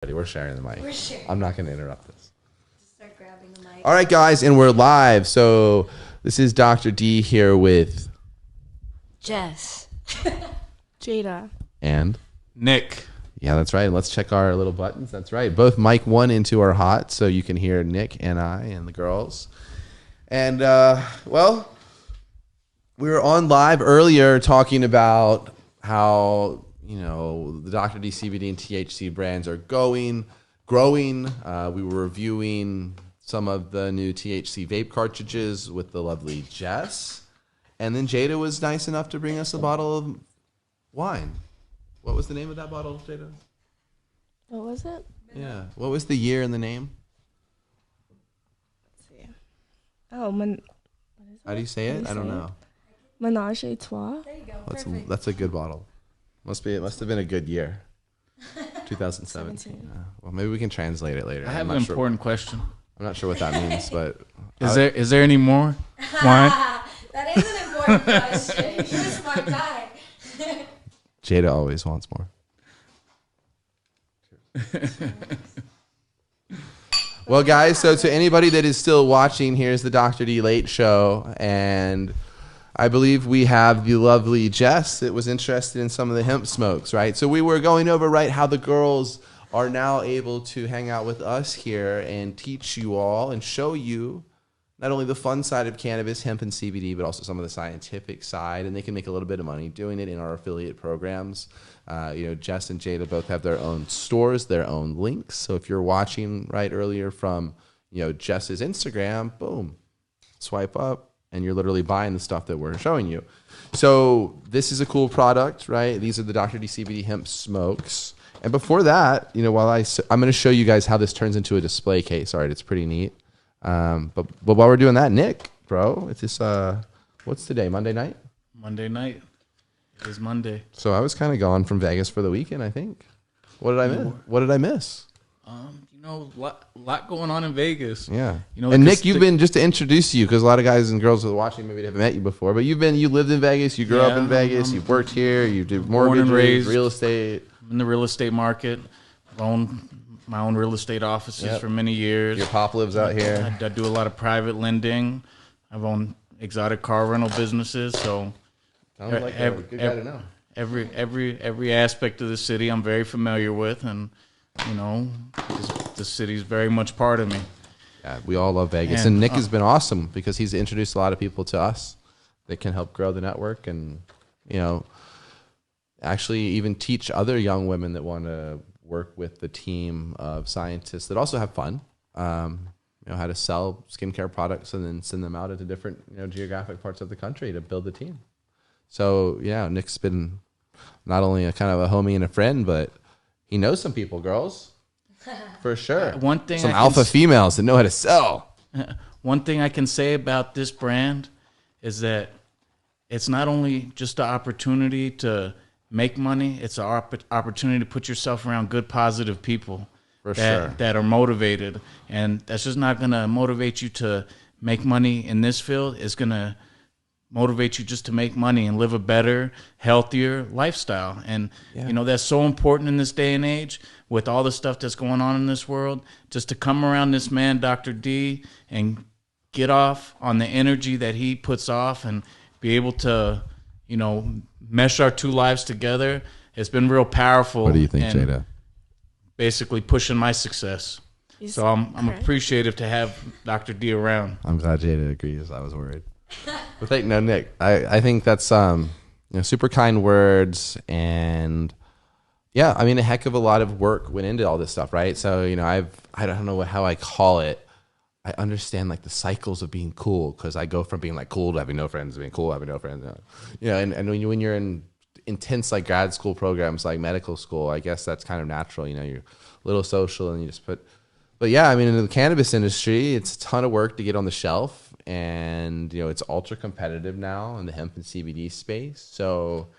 We're sharing the mic. We're sharing. I'm not going to interrupt this. Just start grabbing the mic. All right, guys, and we're live. So this is Dr. D here with Jess. Jada. and Nick. yeah, that's right. Let's check our little buttons. That's right. Both mic 1 and 2 are hot, so you can hear Nick and I and the girls. And well, we were on live earlier talking about how the Dr. D CBD and THC brands are growing. We were reviewing some of the new THC vape cartridges with the lovely Jess. And then Jada was nice enough to bring us a bottle of wine. What was the name of that bottle, Jada? What was it? Yeah. What was the year and the name? Let's see. Oh, How do you say it? I don't know. Menage a Trois. There you go. Perfect. That's a good bottle. It must have been a good year. 2017. 17. Well, maybe we can translate it later. I have an important question. I'm not sure what that means, but Is there any more wine? That is an important question. You're a smart guy. Jada always wants more. Well, guys, so to anybody that is still watching, here's the Dr. D Late Show, and I believe we have the lovely Jess that was interested in some of the hemp smokes, right? So we were going over, right, how the girls are now able to hang out with us here and teach you all and show you not only the fun side of cannabis, hemp, and CBD, but also some of the scientific side, and they can make a little bit of money doing it in our affiliate programs. Jess and Jada both have their own stores, their own links. So if you're watching right earlier from, Jess's Instagram, boom, swipe up, and you're literally buying the stuff that we're showing you. So this is a cool product, right? These are the Dr. D CBD hemp smokes. And before that, while I'm going to show you guys how this turns into a display case. All right, it's pretty neat. But while we're doing that, Nick, bro, it's this, what's today, Monday night? Monday night. It is Monday. So I was kind of gone from Vegas for the weekend, I think. What did I miss? What did I miss? Lot going on in Vegas. Yeah. And Nick, you've been, just to introduce you, because a lot of guys and girls who are watching maybe haven't met you before, but you lived in Vegas, you grew up in Vegas, you've worked here, you did mortgage raised, real estate. I'm in the real estate market. I've owned my own real estate offices for many years. Your pop lives out here. I do a lot of private lending. I've owned exotic car rental businesses. So Sounds like a good guy to know. Every aspect of the city I'm very familiar with, and the city's very much part of me. Yeah, we all love Vegas, and Nick has been awesome because he's introduced a lot of people to us that can help grow the network, and actually even teach other young women that want to work with the team of scientists that also have fun. How to sell skincare products and then send them out into different geographic parts of the country to build the team. So Nick's been not only a kind of a homie and a friend, but he knows some people, girls, for sure. One thing, some alpha females that know how to sell. One thing I can say about this brand is that it's not only just an opportunity to make money, it's an opportunity to put yourself around good, positive people that are motivated. And that's just not going to motivate you to make money in this field. It's going to motivate you just to make money and live a better, healthier lifestyle. And, that's so important in this day and age with all the stuff that's going on in this world, just to come around this man, Dr. D, and get off on the energy that he puts off and be able to, mesh our two lives together. It's been real powerful. What do you think, Jada? Basically pushing my success. So I'm appreciative to have Dr. D around. I'm glad Jada agrees. I was worried. But Nick, I think that's super kind words, and a heck of a lot of work went into all this stuff, right? So I don't know how I call it. I understand like the cycles of being cool, because I go from being like cool to having no friends, to being cool, having no friends. And when you're in intense like grad school programs like medical school, I guess that's kind of natural. You're a little social and you just put. But in the cannabis industry, it's a ton of work to get on the shelf, and it's ultra competitive now in the hemp and CBD space. So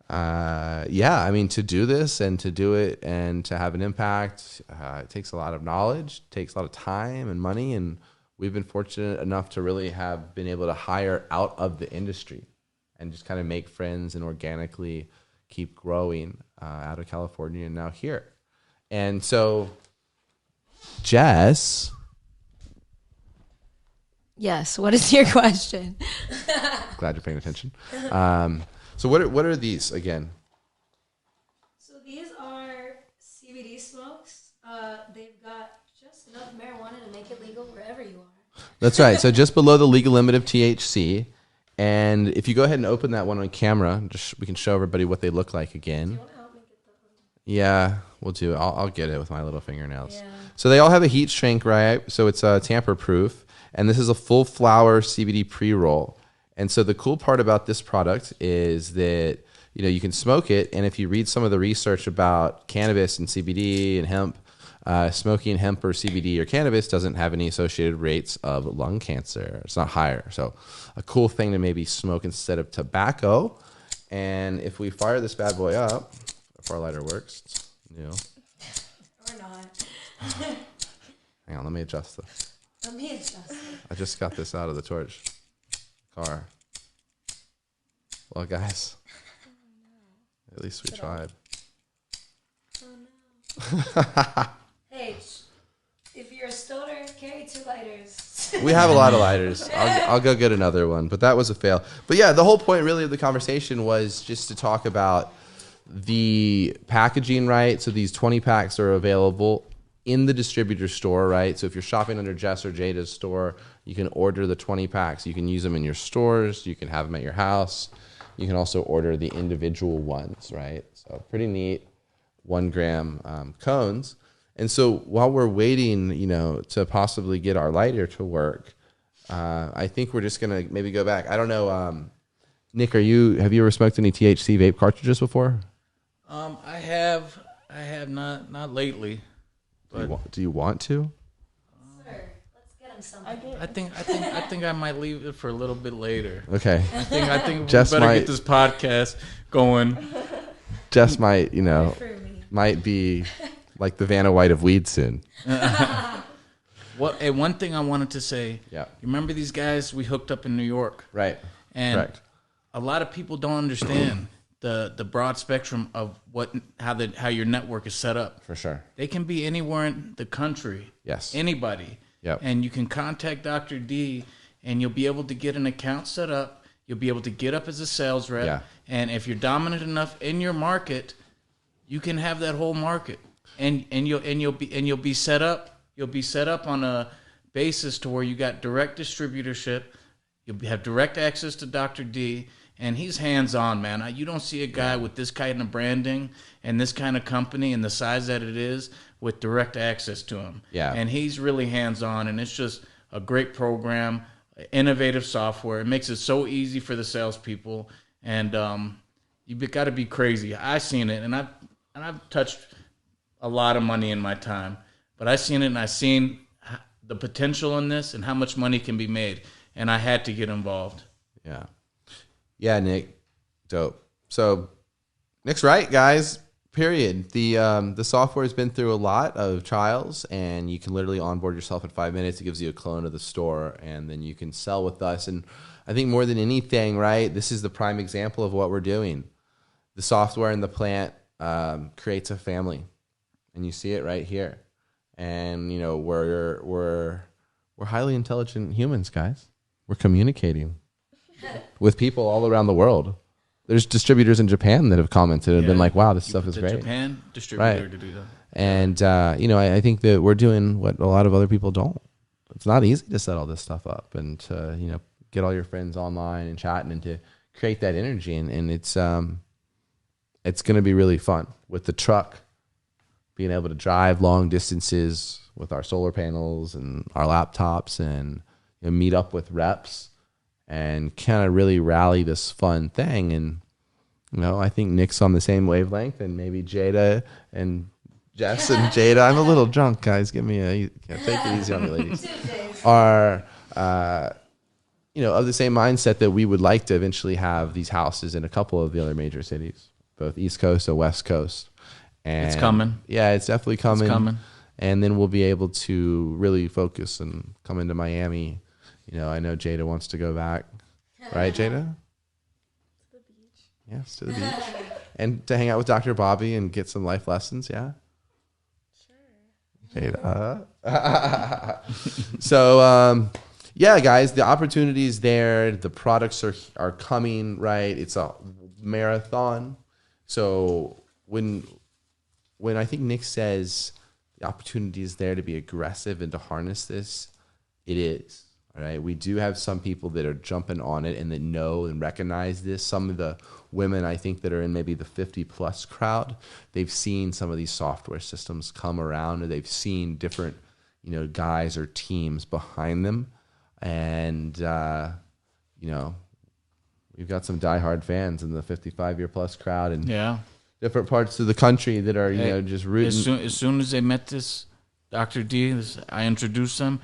to do this and to do it and to have an impact, it takes a lot of knowledge, takes a lot of time and money, and we've been fortunate enough to really have been able to hire out of the industry and just kind of make friends and organically keep growing out of California and now here. And so, Jess, Yes. What is your question? glad you're paying attention. So what are these again? So these are CBD smokes. They've got just enough marijuana to make it legal wherever you are. That's right. So just below the legal limit of THC. And if you go ahead and open that one on camera, we can show everybody what they look like again. Do you want to help me get that one? Yeah, we'll do it. I'll get it with my little fingernails. Yeah. So they all have a heat shrink, right? So it's tamper proof. And this is a full flower CBD pre-roll. And so the cool part about this product is that, you can smoke it. And if you read some of the research about cannabis and CBD and hemp, smoking hemp or CBD or cannabis doesn't have any associated rates of lung cancer. It's not higher. So a cool thing to maybe smoke instead of tobacco. And if we fire this bad boy up, if our lighter works, Or not. Hang on, let me adjust this. Let me adjust it. I just got this out of the torch car. Well, guys, at least we tried. Oh no. Hey, if you're a stoner, carry 2 lighters. We have a lot of lighters. I'll go get another one, but that was a fail. But yeah, the whole point really of the conversation was just to talk about the packaging, right? So these 20 packs are available in the distributor store, right? So if you're shopping under Jess or Jada's store, you can order the 20 packs. You can use them in your stores. You can have them at your house. You can also order the individual ones, right? So pretty neat 1 gram cones. And so while we're waiting, to possibly get our lighter to work, I think we're just going to maybe go back. I don't know. Nick, have you ever smoked any THC vape cartridges before? I have not lately. But do you want to? Sir, let's get him something. I think I might leave it for a little bit later. Okay. I think we Jess better might- get this podcast going. Jess might, Good for me. might be like the Vanna White of weed soon. One thing I wanted to say. Yeah. You remember these guys we hooked up in New York? Right. And Correct. a lot of people don't understand the broad spectrum of how your network is set up. For sure. They can be anywhere in the country. Yes. Anybody. Yep. And you can contact Dr. D and you'll be able to get an account set up. You'll be able to get up as a sales rep. Yeah. And if you're dominant enough in your market, you can have that whole market. And you'll be set up. You'll be set up on a basis to where you got direct distributorship. You'll have direct access to Dr. D. And he's hands-on, man. You don't see a guy with this kind of branding and this kind of company and the size that it is with direct access to him. Yeah. And he's really hands-on, and it's just a great program, innovative software. It makes it so easy for the salespeople, and you've got to be crazy. I've seen it, and I've touched a lot of money in my time, but I've seen it, and I've seen the potential in this and how much money can be made, and I had to get involved. Yeah. Yeah, Nick. Dope. So Nick's right, guys. Period. The software has been through a lot of trials, and you can literally onboard yourself in 5 minutes. It gives you a clone of the store, and then you can sell with us. And I think more than anything, right, this is the prime example of what we're doing. The software in the plant creates a family, and you see it right here. And we're highly intelligent humans, guys. We're communicating with people all around the world. There's distributors in Japan that have commented and been like, wow, this stuff is The great. Japan distributor Right. to do that. And, I think that we're doing what a lot of other people don't. It's not easy to set all this stuff up and to, get all your friends online and chatting and to create that energy. And it's going to be really fun with the truck, being able to drive long distances with our solar panels and our laptops and meet up with reps and kind of really rally this fun thing. And, I think Nick's on the same wavelength, and maybe Jada and Jess and Jada. I'm a little drunk, guys. Take it easy on me, ladies. Are, of the same mindset that we would like to eventually have these houses in a couple of the other major cities, both East Coast and West Coast. And It's coming. Yeah, it's definitely coming. It's coming. And then we'll be able to really focus and come into Miami. I know Jada wants to go back. Right, Jada? To the beach. Yes, to the beach. And to hang out with Dr. Bobby and get some life lessons, yeah? Jada. So, yeah, guys, the opportunity is there. The products are coming, right? It's a marathon. So when I think Nick says the opportunity is there to be aggressive and to harness this, it is. All right. We do have some people that are jumping on it and that know and recognize this. Some of the women, I think, that are in maybe the 50 plus crowd, they've seen some of these software systems come around, and they've seen different, guys or teams behind them. And, we've got some diehard fans in the 55-year plus crowd and different parts of the country that are, just rooting. As soon as they met this Dr. D, I introduced them.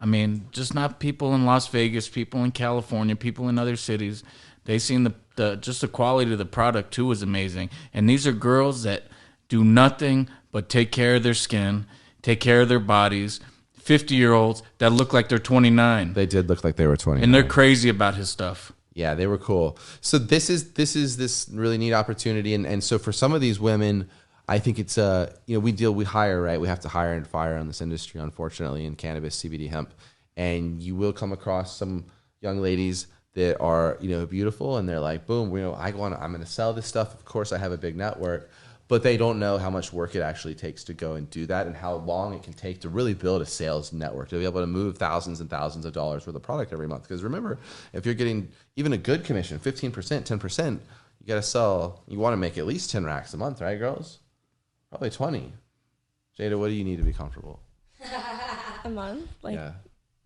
I mean, just not people in Las Vegas, people in California, people in other cities. They seen just the quality of the product too was amazing. And these are girls that do nothing but take care of their skin, take care of their bodies. 50-year-olds that look like they're 29. They did look like they were 29. And they're crazy about his stuff. Yeah, they were cool. So this is this really neat opportunity. And so for some of these women, I think it's we hire, right? We have to hire and fire in this industry, unfortunately, in cannabis, CBD, hemp. And you will come across some young ladies that are, beautiful, and they're like, boom, I'm going to sell this stuff. Of course, I have a big network, but they don't know how much work it actually takes to go and do that, and how long it can take to really build a sales network, to be able to move thousands and thousands of dollars worth of product every month. Because remember, if you're getting even a good commission, 15%, 10%, you want to make at least 10 racks a month, right, girls? Probably 20. Jada, what do you need to be comfortable? A month?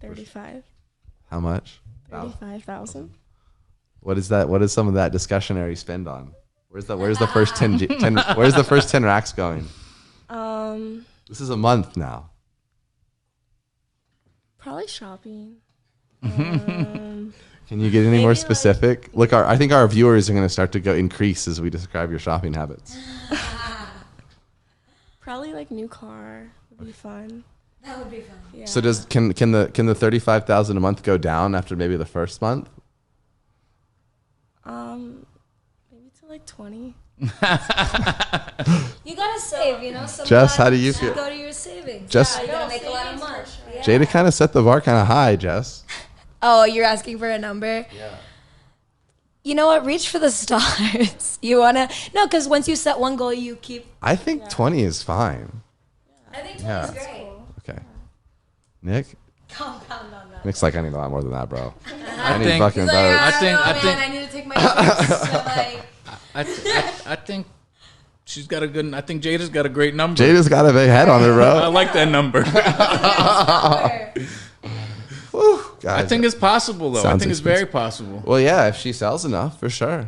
35. How much? 35,000. What is that? What is some of that discretionary spend on? Where's the first 10 where's the first 10 racks going? This is a month now. Probably shopping. Can you get any more specific? Look, I think our viewers are going to start to increase as we describe your shopping habits. Probably new car would be fun. That would be fun. Yeah. So can the 35,000 a month go down after maybe the first month? Maybe to 20. You gotta save, Jess, how do you feel? Go to your savings. Jess, you gotta make a lot of money. Yeah. Jada kind of set the bar kind of high, Jess. Oh, you're asking for a number? Yeah. You know what? Reach for the stars. Because once you set one goal, you keep. I think 20 is fine. I think 20 is great. Okay. Nick? Calm down. Nick's like, I need a lot more than that, bro. I think fucking He's like, I need to take my trips. I think she's got a good. I think Jada's got a great number. Jada's got a big head on her, I bro. like that number. Whew, guys, I think it's possible, though. I sounds think it's expensive. very possible. Well, yeah, if she sells enough, for sure.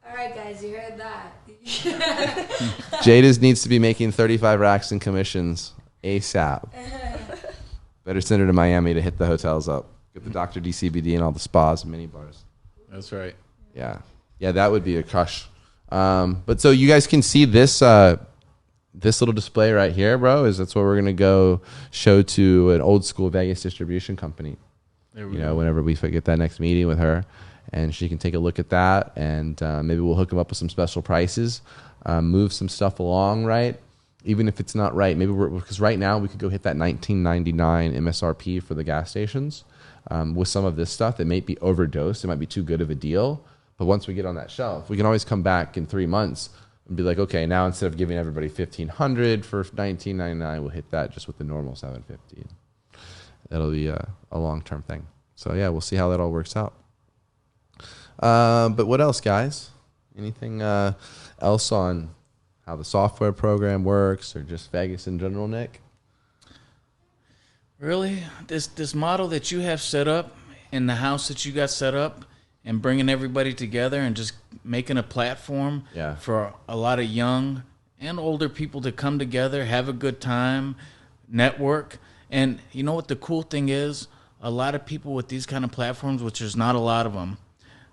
All right, guys, you heard that. Jada's needs to be making 35 racks in commissions ASAP. Better send her to Miami to hit the hotels up. Get the Dr. D CBD and all the spas and mini bars. That's right. Yeah, that would be a crush. But so you guys can see this this little display right here, bro. That's what we're gonna go show to an old school Vegas distribution company. There we go. Whenever we get that next meeting with her, and she can take a look at that, and maybe we'll hook them up with some special prices, move some stuff along, right? Even if it's not right, maybe because right now we could go hit that $19.99 MSRP for the gas stations. With some of this stuff, it might be overdosed. It might be too good of a deal. But once we get on that shelf, we can always come back in 3 months and be like, okay, now instead of giving everybody $1,500 for $19.99, we'll hit that just with the normal $750. That'll be a long-term thing. So yeah, we'll see how that all works out. But what else, guys? Anything else on how the software program works, or just Vegas in general, Nick? Really, this model that you have set up in the house that you got set up, and bringing everybody together and just making a platform for a lot of young and older people to come together, have a good time, network. And you know what the cool thing is? A lot of people with these kind of platforms, which there's not a lot of them,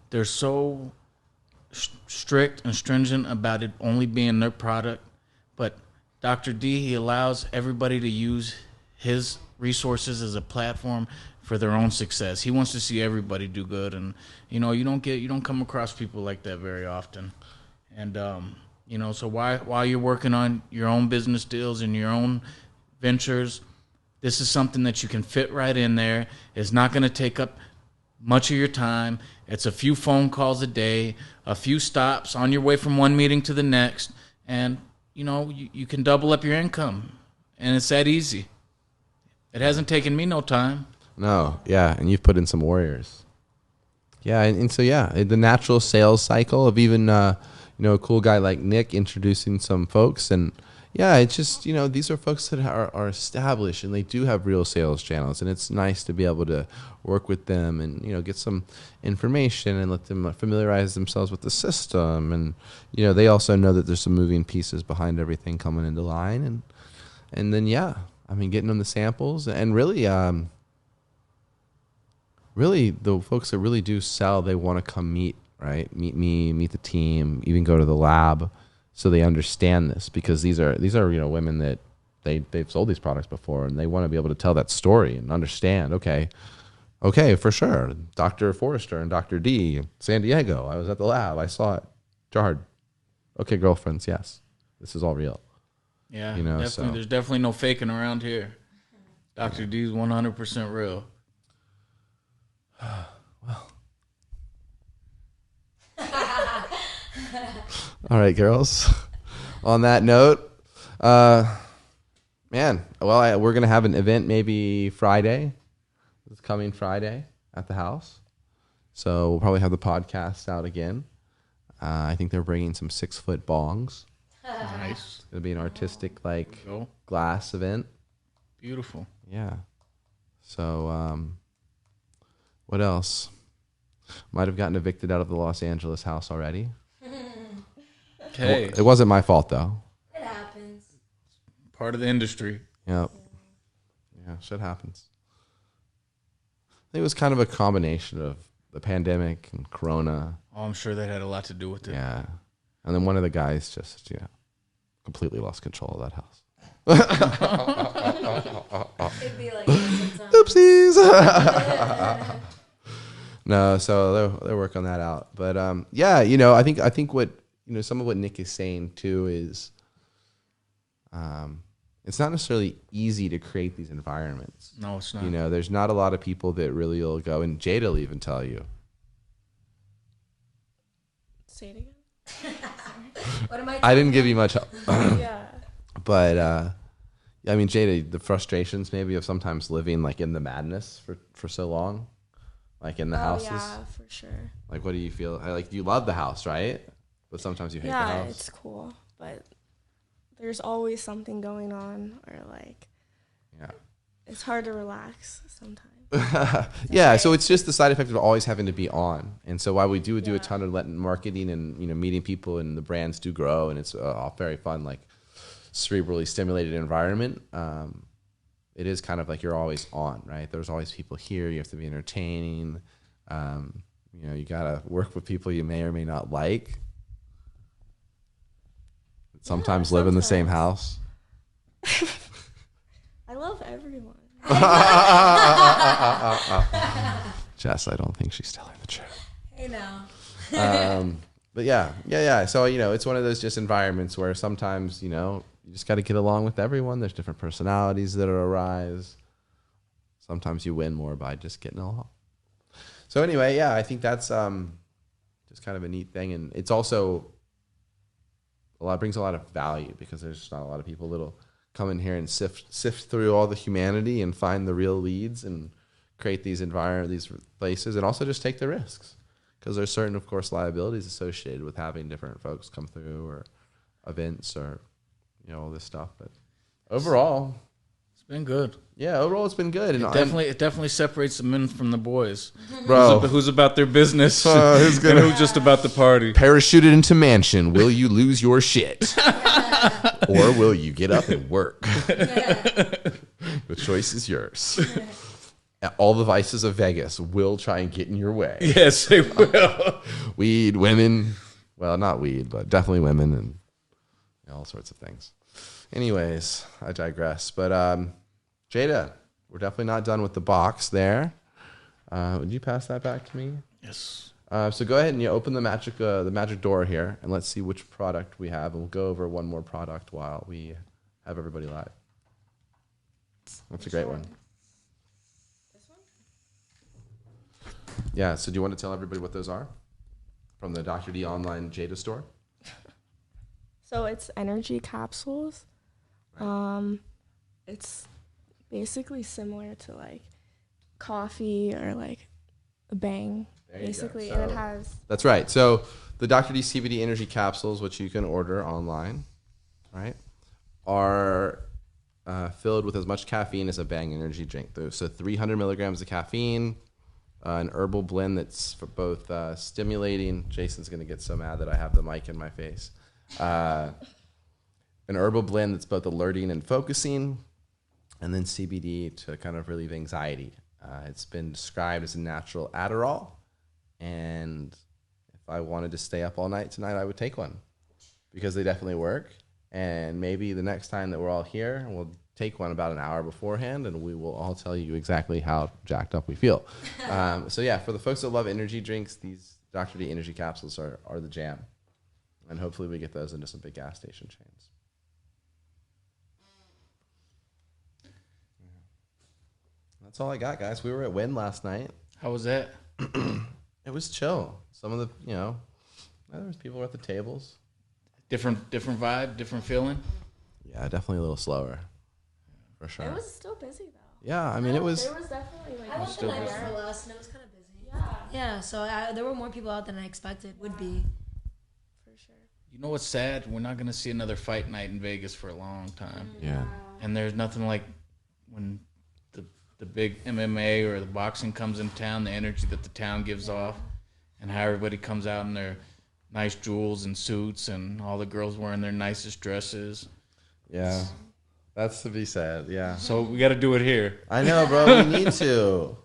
they're so strict and stringent about it only being their product. But Dr. D, he allows everybody to use his resources as a platform for their own success. He wants to see everybody do good, and you don't come across people like that very often. And You know, so while you're working on your own business deals and your own ventures, this is something that you can fit right in there. It's not going to take up much of your time. It's a few phone calls a day, a few stops on your way from one meeting to the next, and you know, you can double up your income, and it's that easy. It hasn't taken me no time. No, yeah, and you've put in some warriors. Yeah, and so yeah, the natural sales cycle of even you know, a cool guy like Nick introducing some folks, and yeah, it's just, you know, these are folks that are established and they do have real sales channels, and it's nice to be able to work with them and, you know, get some information and let them familiarize themselves with the system, and you know, they also know that there's some moving pieces behind everything coming into line, and then yeah, I mean, getting them the samples, and really really the folks that really do sell, they want to come meet meet me, meet the team, even go to the lab, so they understand this, because these are you know, women that they've sold these products before, and they want to be able to tell that story and understand. Okay, for sure, Dr. Forrester and Dr. D, San Diego, I was at the lab, I saw it jarred. Okay, girlfriends, yes, this is all real. Yeah, you know, definitely. so There's definitely no faking around here. Dr. D is 100% real. Well. All right, girls. On that note, man, well, we're gonna have an event maybe Friday. This coming Friday at the house, so we'll probably have the podcast out again. I think they're bringing some 6-foot bongs. Nice. It's gonna be an artistic, like, Go. glass event. Beautiful. Yeah. So, what else? Might have gotten evicted out of the Los Angeles house already. Okay. It wasn't my fault, though. It happens. Part of the industry. Yep. Yeah, shit happens. I think it was kind of a combination of the pandemic and Corona. Oh, I'm sure that had a lot to do with it. Yeah. And then one of the guys just, completely lost control of that house. It'd be like this sometimes. Oopsies. No, so they'll work on that out. But yeah, you know, I think what, you know, some of what Nick is saying too is it's not necessarily easy to create these environments. No, it's not. You know, there's not a lot of people that really will go, and Jada will even tell you. Say it again. What am I didn't give you much help. Yeah. But I mean, Jada, the frustrations maybe of sometimes living like in the madness for so long, like in the houses. Yeah, for sure. Like, what do you feel? Like, you love the house, right? But sometimes you hate the Yeah, house. it's cool, but there's always something going on, or like, Yeah. it's hard to relax sometimes. Yeah, so it's just the side effect of always having to be on. And so while we do a Yeah. ton of marketing and, you know, meeting people, and the brands do grow, and it's a very fun, like, cerebrally stimulated environment, it is kind of like you're always on, right? There's always people here. You have to be entertaining. You know, you got to work with people you may or may not like. Sometimes live in the same house. I love everyone. Jess, I don't think she's telling the truth. Hey now. But yeah. So, you know, it's one of those just environments where sometimes, you know, you just got to get along with everyone. There's different personalities that arise. Sometimes you win more by just getting along. So anyway, yeah, I think that's just kind of a neat thing. And it's also brings a lot of value, because there's just not a lot of people that'll come in here and sift through all the humanity and find the real leads and create these places, and also just take the risks, because there's certain, of course, liabilities associated with having different folks come through, or events, or, you know, all this stuff. But overall, It's been good. yeah, overall it's been good. And It definitely separates the men from the boys. Bro. Who's about their business Who's and who's just about the party. parachuted into mansion. Will you lose your shit? Or will you get up and work? The choice is yours. All the vices of Vegas will try and get in your way. Yes, they will. Weed, women. Well, not weed, but definitely women, and all sorts of things. Anyways, I digress. But Jada, we're definitely not done with the box there. Would you pass that back to me? Yes. So go ahead and you open the magic door here, and let's see which product we have, and we'll go over one more product while we have everybody live. That's a great one. This one? Yeah. So do you want to tell everybody what those are from the Dr. D online Jada store? So it's energy capsules. It's basically similar to like coffee or like a Bang, basically, and it has. That's right. So the Dr. D CBD energy capsules, which you can order online, right, are filled with as much caffeine as a Bang energy drink. So 300 milligrams of caffeine, an herbal blend that's for both stimulating. Jason's going to get so mad that I have the mic in my face. An herbal blend that's both alerting and focusing, and then CBD to kind of relieve anxiety. It's been described as a natural Adderall, and if I wanted to stay up all night tonight, I would take one because they definitely work. And maybe the next time that we're all here, we'll take one about an hour beforehand, and we will all tell you exactly how jacked up we feel. So yeah, for the folks that love energy drinks, these Dr. D energy capsules are the jam. And hopefully we get those into some big gas station chains. That's all I got, guys. We were at Wynn last night. How was that? It was chill. Some of the, there was people at the tables. Different vibe, different feeling. Yeah, definitely a little slower, for sure. It was still busy though. Yeah, I mean, it was. There was definitely like. I went the still night busy. before last, and it was kind of busy. Yeah, Yeah, so there were more people out than I expected would be. for sure. You know what's sad? We're not going to see another fight night in Vegas for a long time. Yeah. And there's nothing like when the big MMA or the boxing comes in town, the energy that the town gives off, and how everybody comes out in their nice jewels and suits, and all the girls wearing their nicest dresses. Yeah. That's to be said. Yeah. So we got to do it here. I know, bro. We need to.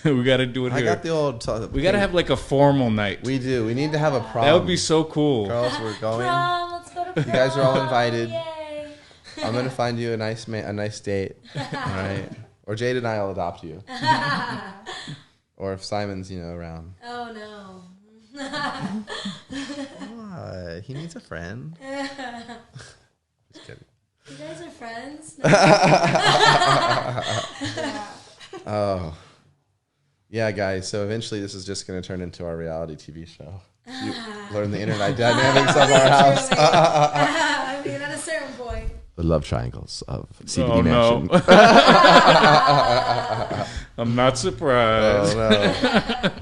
We got to do it I here. got the old. We got to have like a formal night. We do. We need to have a prom. That would be so cool. Girls, we're going. Prom, let's go to prom. You guys are all invited. Yay. I'm gonna find you a nice date. All right. Or Jade and I will adopt you. Or if Simon's around. Oh no. What? He needs a friend. Just kidding. You guys are friends? Oh. Yeah, guys. So eventually this is just going to turn into our reality TV show. You learn the internet dynamics of our house. I mean, at a certain point. The love triangles of CBD Oh, Mansion. no. I'm not surprised. Oh,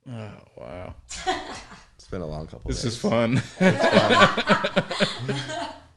no. Oh, wow. It's been a long couple This days. is fun.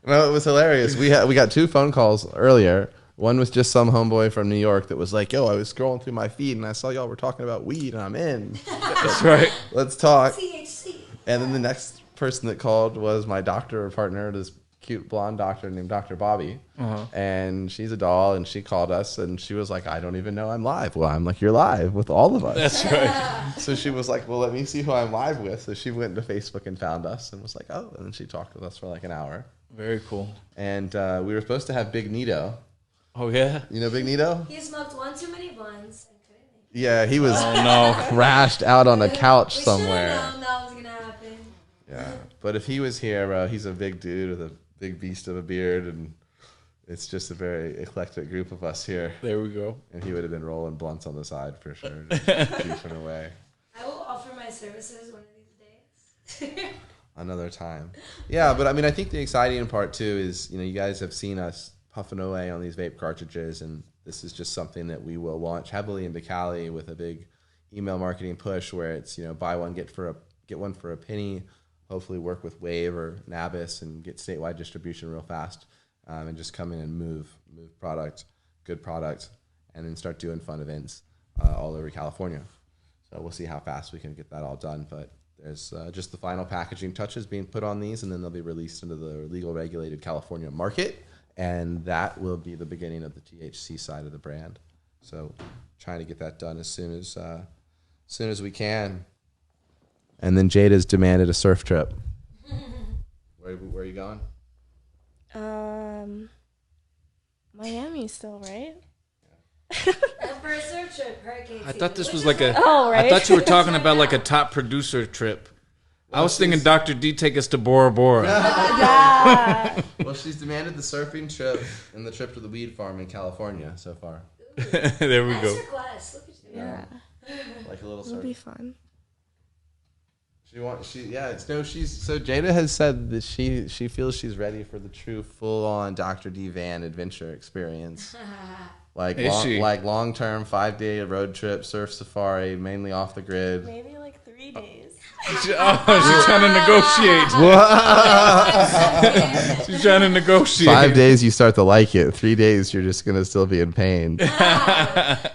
No, it was hilarious. We got 2 phone calls earlier. One was just some homeboy from New York that was like, yo, I was scrolling through my feed and I saw y'all were talking about weed and I'm in. That's right. Let's talk. THC. And then the next person that called was my doctor partner, this cute blonde doctor named Dr. Bobby. Uh-huh. And she's a doll, and she called us, and she was like, I don't even know I'm live. Well, I'm like, you're live with all of us. That's right. So she was like, well, let me see who I'm live with. So she went to Facebook and found us and was like, oh. And then she talked with us for like an hour. Very cool. And we were supposed to have Big Nito. Oh, yeah? You know Big Nito? He smoked one too many blunts and couldn't make it. Yeah, he was Oh, no. crashed out on a couch We somewhere. should've known that was gonna happen. Yeah, but if he was here, he's a big dude with a big beast of a beard, and it's just a very eclectic group of us here. There we go. And he would have been rolling blunts on the side for sure, just goofing away. I will offer my services one of these days. Another time. Yeah, but I mean, I think the exciting part too is, you guys have seen us puffing away on these vape cartridges, and this is just something that we will launch heavily into Cali with a big email marketing push where it's, buy one, get one for a penny. Hopefully work with Wave or Nabis and get statewide distribution real fast, and just come in and move product, good product, and then start doing fun events all over California. So we'll see how fast we can get that all done. But there's just the final packaging touches being put on these, and then they'll be released into the legal regulated California market, and that will be the beginning of the THC side of the brand. So trying to get that done as soon as we can. And then Jada's demanded a surf trip. Where are you going? Miami still, right? For a surf trip, hurricane I season, thought this which was is like a. Oh, right. I thought you were talking about like a top producer trip. I was thinking Dr. D take us to Bora Bora. Yeah. Well, she's demanded the surfing trip and the trip to the weed farm in California so far. There we go. Nice request. Look at you. Yeah. Like a little It'll surf. be fun. So Jada has said that she feels she's ready for the true full-on Dr. D van adventure experience. Like Is she? long-term 5-day road trip, surf safari, mainly off the grid. Maybe like 3 days. She's trying to negotiate. She's trying to negotiate. 5 days you start to like it. 3 days you're just gonna still be in pain. By the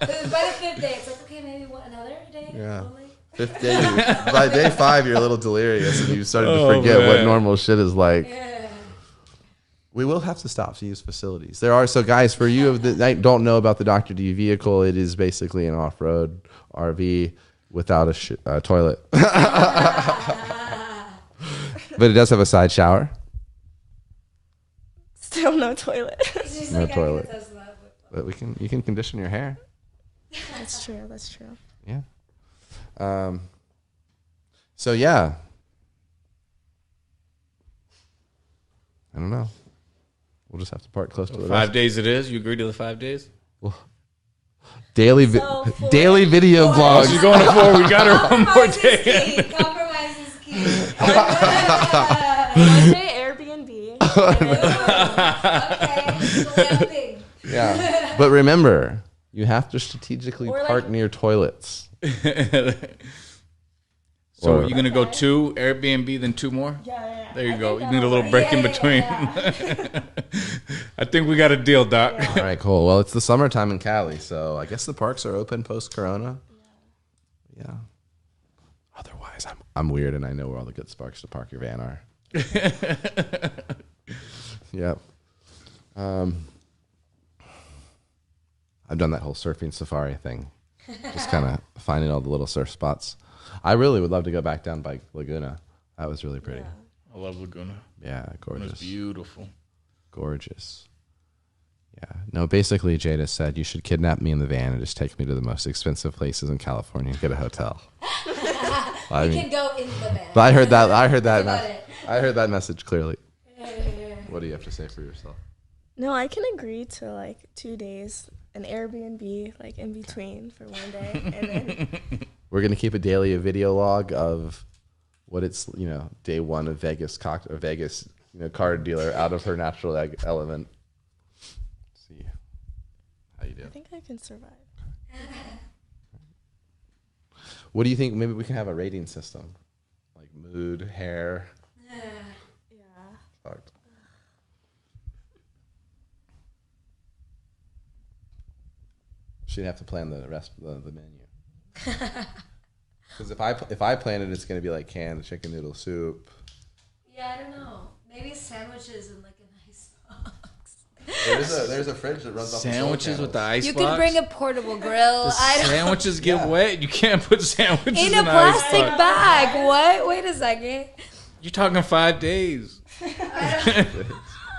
5th day, it's like, okay, maybe another day? Yeah. Only? 5th day, by day 5 you're a little delirious and you started to forget man. what normal shit is like. Yeah. We will have to stop to use facilities. So guys, for you that don't know about the Dr. D vehicle, it is basically an off-road RV without a toilet. But it does have a side shower. Still no toilet. She's No like, I toilet. can attest to that, but- But you can condition your hair. That's true. That's true. Yeah. So yeah. I don't know. We'll just have to park close to the 5 days it is. You agree to the 5 days? daily So, for- daily video for- vlogs. She's going to 4. We got her one more Compromise is day. key. Compromise is key. One day Airbnb. Okay. Yeah. But remember, you have to strategically Or, like- park near toilets. So Or- you're going to go 2 Airbnb, then 2 more? Yeah. There you I go. think You need a little break in between. I think we got a deal, Doc. All right, cool. Well, it's the summertime in Cali, so I guess the parks are open post-corona. Yeah. Otherwise, I'm weird, and I know where all the good spots to park your van are. Yep. I've done that whole surfing safari thing, just kind of finding all the little surf spots. I really would love to go back down by Laguna. That was really pretty. I love Laguna. Yeah, It gorgeous. was beautiful. Gorgeous. Yeah. No, basically, Jada said you should kidnap me in the van and just take me to the most expensive places in California and get a hotel. I You mean, can go in the van. but I heard that. That's about it. I heard that message clearly. Yeah. What do you have to say for yourself? No, I can agree to like 2 days, an Airbnb like in between for 1 day, and then We're gonna keep a daily video log of what it's day 1 of Vegas card dealer out of her natural element. See how you do. I think I can survive. What do you think? Maybe we can have a rating system, like mood, hair. Yeah. Fucked. She'd have to plan the rest of the menu. Because if I plan it, it's gonna be like canned chicken noodle soup. Yeah, I don't know. Maybe sandwiches in like a nice box. There's a fridge that runs off Sandwiches with the ice You box. can bring a portable grill. I don't Sandwiches get wet. You can't put sandwiches in in a an ice plastic box. bag. What? Wait a second. You're talking 5 days.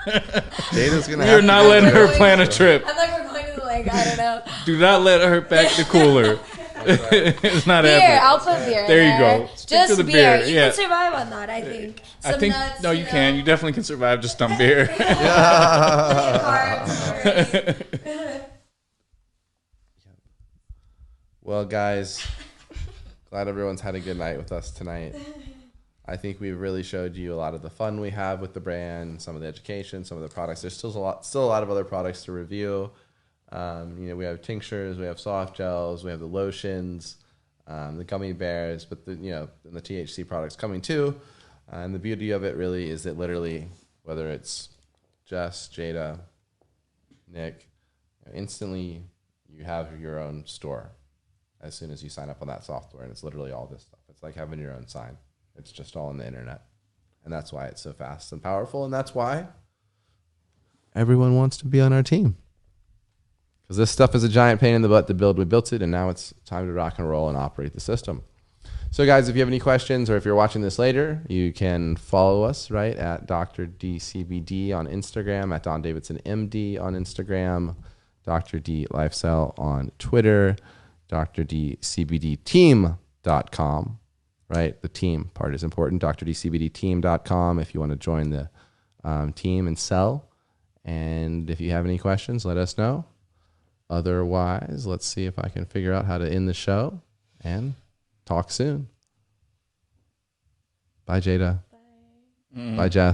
Jada's gonna. You're have not to letting go her there. plan a trip. I thought we were going to the lake. I don't know. Do not let her pack the cooler. It's not Beer. happening. I'll put beer. There in you there. go. Stick Just to the beer. beer, You yeah. can survive on that. I think. I Some think nuts, no, you can. know. You definitely can survive just on beer. Carbs. Well, guys, glad everyone's had a good night with us tonight. I think we really showed you a lot of the fun we have with the brand, some of the education, some of the products. There's still a lot of other products to review. We have tinctures, we have soft gels, we have the lotions, the gummy bears, but and the THC products coming too. And the beauty of it really is that literally, whether it's Jess, Jada, Nick, instantly you have your own store as soon as you sign up on that software, and it's literally all this stuff. It's like having your own sign. It's just all on the internet. And that's why it's so fast and powerful, and that's why everyone wants to be on our team. Because this stuff is a giant pain in the butt to build. We built it, and now it's time to rock and roll and operate the system. So, guys, if you have any questions, or if you're watching this later, you can follow us, right, at Dr. DCBD on Instagram, at Don Davidson MD on Instagram. Dr. D Lifestyle on Twitter, drdcbdteam.com, right? The team part is important. drdcbdteam.com if you want to join the team and sell. And if you have any questions, let us know. Otherwise, let's see if I can figure out how to end the show and talk soon. Bye, Jada. Bye, Jess.